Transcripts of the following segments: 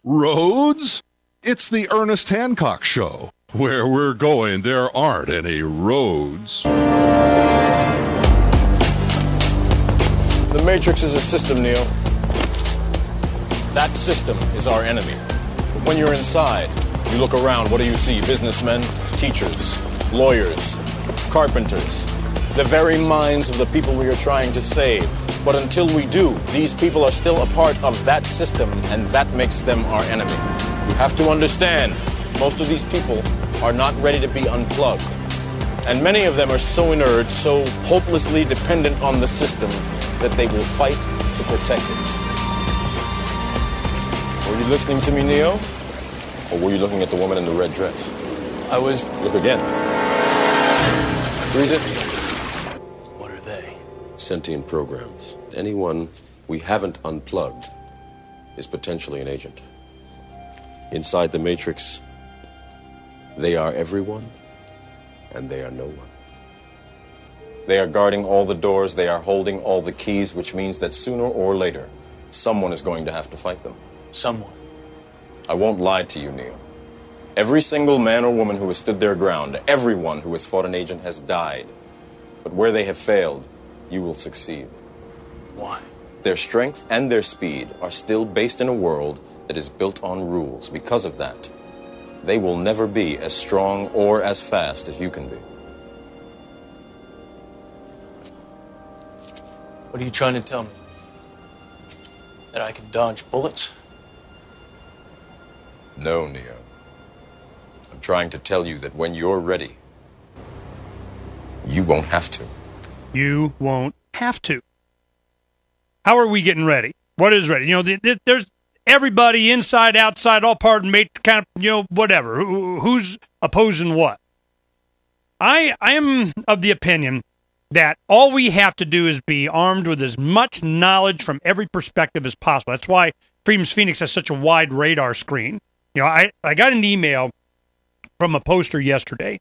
Rhodes? It's the Ernest Hancock Show. Where we're going, there aren't any roads. The Matrix is a system, Neo. That system is our enemy. But when you're inside, you look around, what do you see? Businessmen, teachers, lawyers, carpenters, the very minds of the people we are trying to save. But until we do, these people are still a part of that system, and that makes them our enemy. You have to understand, most of these people are not ready to be unplugged. And many of them are so inert, so hopelessly dependent on the system, that they will fight to protect it. Were you listening to me, Neo? Or were you looking at the woman in the red dress? I was... Look again. Freeze it. What are they? Sentient programs. Anyone we haven't unplugged is potentially an agent. Inside the Matrix, they are everyone, and they are no one. They are guarding all the doors, they are holding all the keys, which means that sooner or later, someone is going to have to fight them. Someone. I won't lie to you, Neo. Every single man or woman who has stood their ground, everyone who has fought an agent has died. But where they have failed, you will succeed. Why? Their strength and their speed are still based in a world that is built on rules. Because of that, they will never be as strong or as fast as you can be. What are you trying to tell me? That I can dodge bullets? No, Neo. I'm trying to tell you that when you're ready, you won't have to. You won't have to. How are we getting ready? What is ready? You know, there's everybody inside, outside, all part and mate, kind of, you know, whatever. Who's opposing what? I am of the opinion that all we have to do is be armed with as much knowledge from every perspective as possible. That's why Freedom's Phoenix has such a wide radar screen. You know, I got an email from a poster yesterday,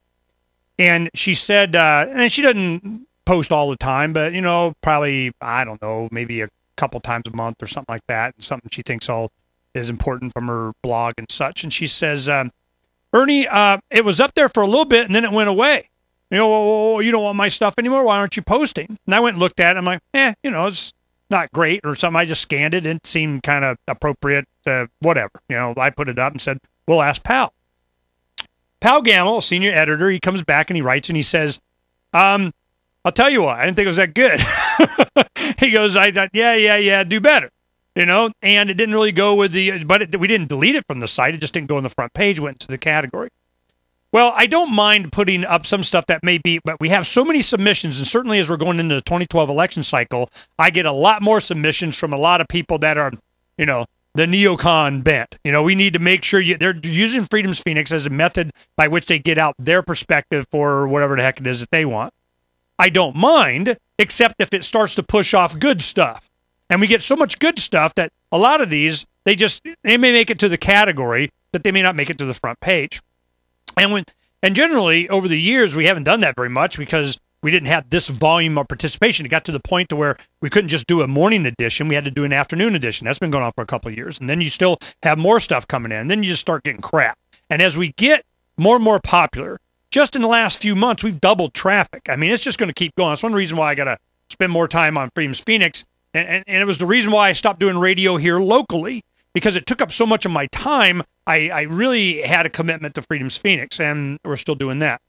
and she said, and she doesn't post all the time, but, you know, probably, I don't know, maybe a couple times a month or something like that, and something she thinks all is important from her blog and such. And she says, Ernie, it was up there for a little bit, and then it went away. You know, you don't want my stuff anymore? Why aren't you posting? And I went and looked at it. I'm like, you know, it's not great or something. I just scanned it and it seemed kind of appropriate, whatever. You know, I put it up and said, we'll ask Pal. Pal Gamble, senior editor, he comes back and he writes and he says, I'll tell you what, I didn't think it was that good. He goes, I thought, yeah, do better. You know, and it didn't really go with the, but we didn't delete it from the site. It just didn't go in the front page, went into the category. Well, I don't mind putting up some stuff that may be, but we have so many submissions, and certainly as we're going into the 2012 election cycle, I get a lot more submissions from a lot of people that are, you know, the neocon bent. You know, we need to make sure they're using Freedom's Phoenix as a method by which they get out their perspective for whatever the heck it is that they want. I don't mind, except if it starts to push off good stuff. And we get so much good stuff that a lot of these, they may make it to the category, but they may not make it to the front page. And generally, over the years, we haven't done that very much because we didn't have this volume of participation. It got to the point to where we couldn't just do a morning edition. We had to do an afternoon edition. That's been going on for a couple of years. And then you still have more stuff coming in. And then you just start getting crap. And as we get more and more popular, just in the last few months, we've doubled traffic. I mean, it's just going to keep going. That's one reason why I got to spend more time on Freedom's Phoenix. And it was the reason why I stopped doing radio here locally, because it took up so much of my time. I really had a commitment to Freedom's Phoenix, and we're still doing that.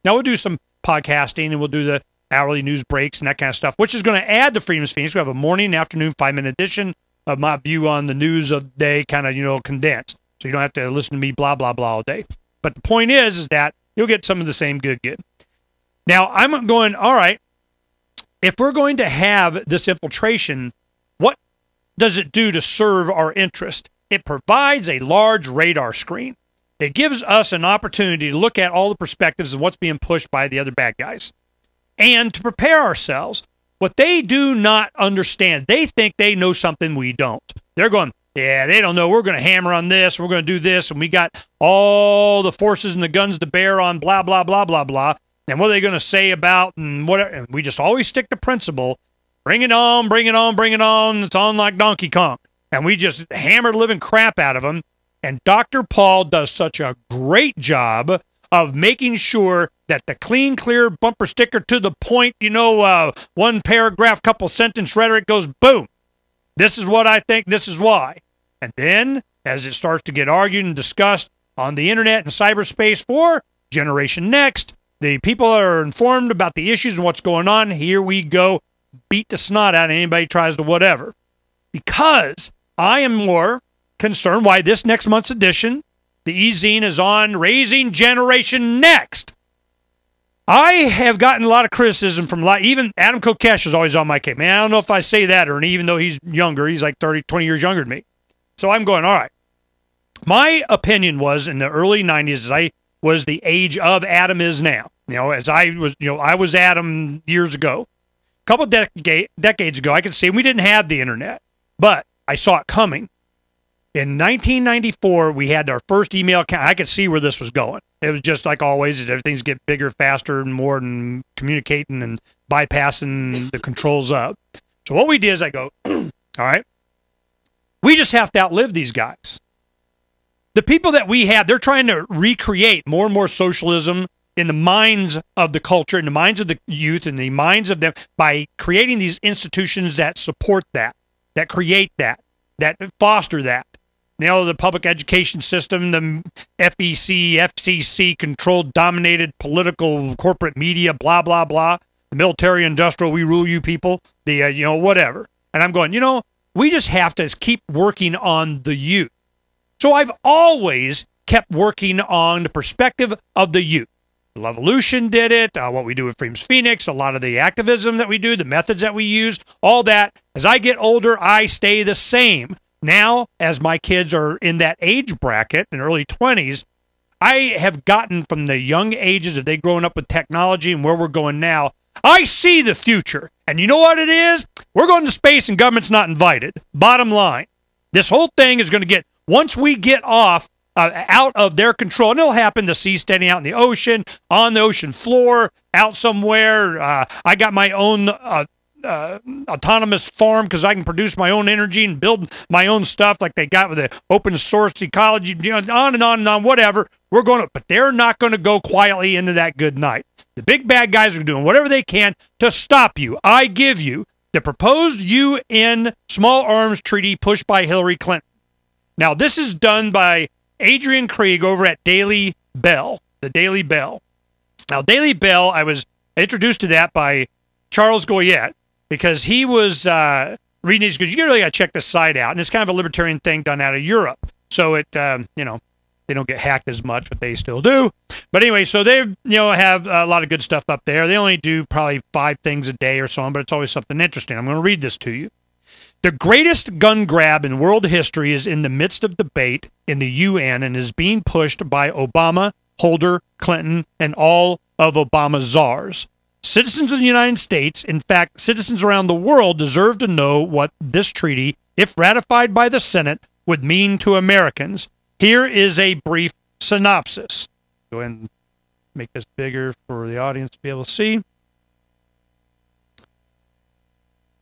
Now we'll do some podcasting, and we'll do the hourly news breaks and that kind of stuff, which is going to add to Freedom's Phoenix. We have a morning, afternoon, 5-minute edition of my view on the news of the day, kind of, you know, condensed. So you don't have to listen to me blah, blah, blah all day. But the point is that you'll get some of the same good. Now, I'm going, all right, if we're going to have this infiltration, what does it do to serve our interest? It provides a large radar screen. It gives us an opportunity to look at all the perspectives of what's being pushed by the other bad guys and to prepare ourselves. What they do not understand, they think they know something we don't. They're going, yeah, they don't know. We're going to hammer on this. We're going to do this. And we got all the forces and the guns to bear on blah, blah, blah, blah, blah. And what are they going to say about and whatever? And we just always stick to principle. Bring it on, bring it on, bring it on. It's on like Donkey Kong. And we just hammer the living crap out of them. And Dr. Paul does such a great job of making sure that the clean, clear bumper sticker to the point, one paragraph, couple sentence rhetoric goes, boom. This is what I think, this is why. And then, as it starts to get argued and discussed on the internet and cyberspace for Generation Next, the people that are informed about the issues and what's going on, here we go, beat the snot out of anybody who tries to whatever. Because I am more concerned why this next month's edition, the e-zine, is on Raising Generation Next. I have gotten a lot of criticism from even Adam Kokesh is always on my case. Man, I don't know if I say that, or even though he's younger, he's like 20 years younger than me. So I'm going, all right. My opinion was in the early 90s, as I was the age of Adam is now. As I was Adam years ago. A couple decades ago, I could see we didn't have the internet, but I saw it coming. In 1994, we had our first email account. I could see where this was going. It was just like always, everything's get bigger, faster, and more, and communicating and bypassing the controls up. So what we did is I go, all right, we just have to outlive these guys. The people that we have, they're trying to recreate more and more socialism in the minds of the culture, in the minds of the youth, in the minds of them, by creating these institutions that support that create that foster that. The public education system, the FEC, FCC controlled, dominated political corporate media, blah, blah, blah. The military industrial, we rule you people, the, whatever. And I'm going, we just have to keep working on the youth. So I've always kept working on the perspective of the youth. Levolution did it, what we do with Freedom's Phoenix, a lot of the activism that we do, the methods that we use, all that. As I get older, I stay the same. Now, as my kids are in that age bracket, in early 20s, I have gotten from the young ages of they growing up with technology and where we're going now, I see the future. And you know what it is? We're going to space and government's not invited. Bottom line, this whole thing is going to get, once we get off, out of their control, and it'll happen to seasteading out in the ocean, on the ocean floor, out somewhere. I got my own autonomous farm because I can produce my own energy and build my own stuff like they got with the open source ecology, on and on and on, whatever. We're going to, but they're not going to go quietly into that good night. The big bad guys are doing whatever they can to stop you. I give you the proposed UN small arms treaty pushed by Hillary Clinton. Now, this is done by Adrian Krieg over at Daily Bell, the Daily Bell. Now, Daily Bell, I was introduced to that by Charles Goyette because he was reading these, because you really got to check this site out, and it's kind of a libertarian thing done out of Europe. So it, they don't get hacked as much, but they still do. But anyway, so they, have a lot of good stuff up there. They only do probably 5 things a day or so on, but it's always something interesting. I'm going to read this to you. The greatest gun grab in world history is in the midst of debate in the UN and is being pushed by Obama, Holder, Clinton, and all of Obama's czars. Citizens of the United States, in fact, citizens around the world, deserve to know what this treaty, if ratified by the Senate, would mean to Americans. Here is a brief synopsis. Go ahead and make this bigger for the audience to be able to see.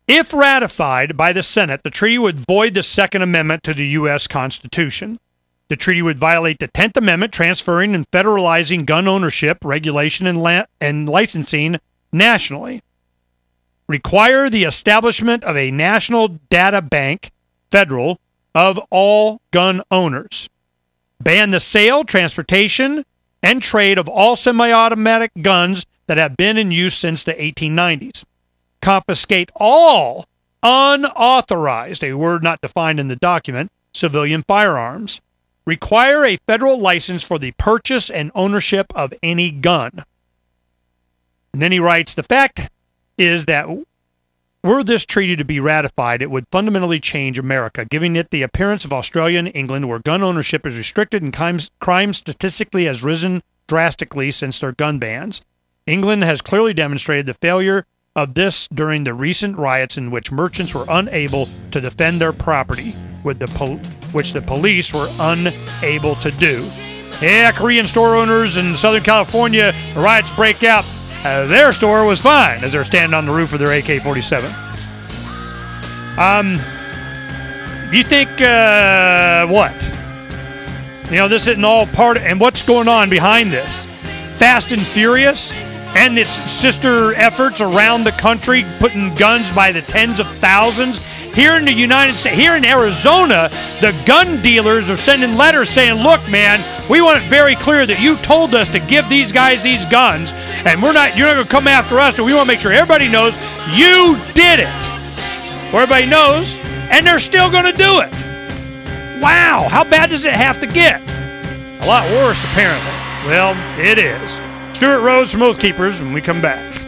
If ratified by the Senate, the treaty would void the Second Amendment to the U.S. Constitution. The treaty would violate the 10th Amendment, transferring and federalizing gun ownership, regulation, and licensing nationally. Require the establishment of a national data bank, federal, of all gun owners. Ban the sale, transportation, and trade of all semi-automatic guns that have been in use since the 1890s. Confiscate all unauthorized, a word not defined in the document, civilian firearms. Require a federal license for the purchase and ownership of any gun. And then he writes, the fact is that were this treaty to be ratified, it would fundamentally change America, giving it the appearance of Australia and England, where gun ownership is restricted and crime statistically has risen drastically since their gun bans. England has clearly demonstrated the failure of this during the recent riots in which merchants were unable to defend their property, which the police were unable to do. Yeah, Korean store owners in Southern California, the riots break out. Their store was fine as they're standing on the roof of their AK-47. You think, what? You know, this isn't all part of, and what's going on behind this? Fast and Furious and its sister efforts around the country, putting guns by the tens of thousands. Here in the United States, here in Arizona, the gun dealers are sending letters saying, look, man, we want it very clear that you told us to give these guys these guns, and you're not going to come after us, and we want to make sure everybody knows you did it. Well, everybody knows, and they're still going to do it. Wow, how bad does it have to get? A lot worse, apparently. Well, it is. Stewart, Rhodes from Oath Keepers when we come back.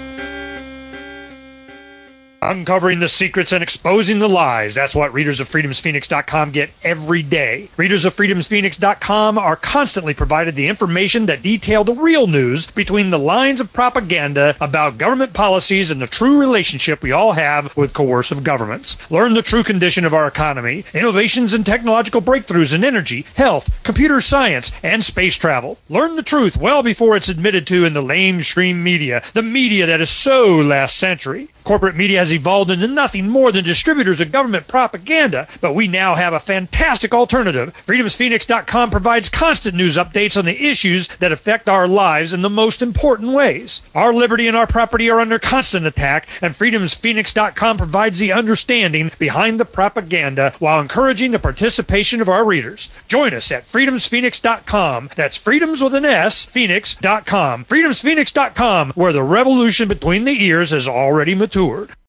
Uncovering the secrets and exposing the lies. That's what readers of freedomsphoenix.com get every day. Readers of freedomsphoenix.com are constantly provided the information that detail the real news between the lines of propaganda about government policies and the true relationship we all have with coercive governments. Learn the true condition of our economy, innovations and technological breakthroughs in energy, health, computer science, and space travel. Learn the truth well before it's admitted to in the mainstream media, the media that is so last century. Corporate media has evolved into nothing more than distributors of government propaganda, but we now have a fantastic alternative. FreedomsPhoenix.com provides constant news updates on the issues that affect our lives in the most important ways. Our liberty and our property are under constant attack, and FreedomsPhoenix.com provides the understanding behind the propaganda while encouraging the participation of our readers. Join us at FreedomsPhoenix.com. That's freedoms with an S, Phoenix.com. FreedomsPhoenix.com, where the revolution between the ears has already matured.